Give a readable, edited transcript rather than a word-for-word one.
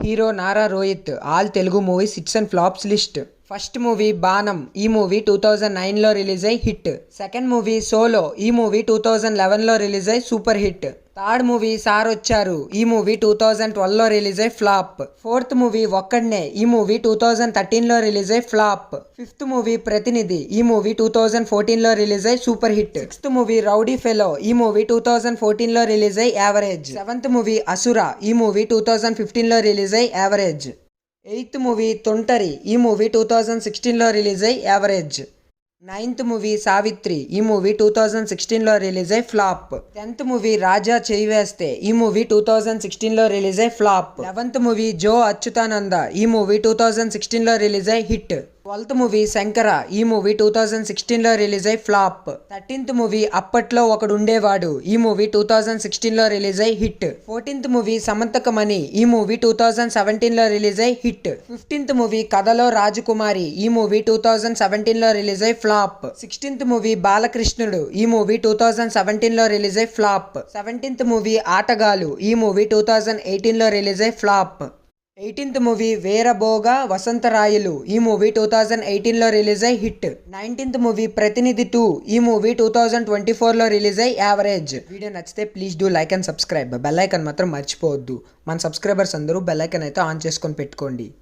Hero Nara Rohit. All Telugu movies hits and flops list. First movie Banam. ఈ movie 2009లో release అయ్యి hit. Second movie Solo. ఈ movie 2011లో రిలీజ్ అయ్యి సూపర్ హిట్. థర్డ్ మూవీ సార్ వచ్చారు. ఈ మూవీ 2012లో రిలీజ్ అయ్యి ఫ్లాప్. Fourth movie Okkadine. ఈ మూవీ 2013లో రిలీజ్ అయ్యి ఫ్లాప్. Fifth movie Prathinidhi. ఈ మూవీ 2014లో రిలీజ్ అయ్యి super hit. Sixth movie rowdy fellow. ఈ మూవీ 2014లో రిలీజ్ అయ్యి యావరేజ్. సెవెంత్ మూవీ అసుర. ఈ మూవీ 2015లో రిలీజ్ అయ్యి యావరేజ్. Eighth movie Tuntari. ఈ మూవీ 2016లో రిలీజ్ అయ్యి యావరేజ్. Ninth movie Savitri. ఈ మూవీ 2016లో రిలీజ్ అయ్యి flop. 10th movie Raja Cheyyi Vesthe. ఈ మూవీ 2016లో రిలీజ్ అయ్యి flop. 11th movie Jo Achyutananda. ఈ మూవీ 2016లో రిలీజ్ అయ్యి హిట్. 12th movie Shankara. ఈ మూవీ 2016లో రిలీజ్ అయ్యి flop. 13th movie Appatlo Okadu Undevadu. ఈ మూవీ 2016లో రిలీజ్ అయ్యి హిట్. 14th movie Shamanthakamani. ఈ మూవీ 2017లో రిలీజ్ అయ్యి hit. 15th movie Kathalo Rajakumari. ఈ మూవీ 2017లో రిలీజ్ అయ్యి ఫ్లాప్. 16th movie Balakrishnudu. ఈ మూవీ 2017లో రిలీజ్ అయ్యి ఫ్లాప్. 17th movie Aatagallu. ఈ మూవీ 2018లో రిలీజ్ అయ్యి flop. 18th movie Veerabhoga Vasantharayalu. ఈ మూవీ 2018లో రిలీజ్ అయ్యి హిట్. 19th movie Prathinidhi 2. ఈ మూవీ 2024లో రిలీజ్ అయ్యి యావరేజ్. వీడియో నచ్చితే please do like and subscribe. Bell icon మాత్రం మర్చిపోవద్దు. మన సబ్స్క్రైబర్స్ అందరూ బెల్ ఐకాన్ అయితే ఆన్ చేసుకొని పెట్టుకోండి.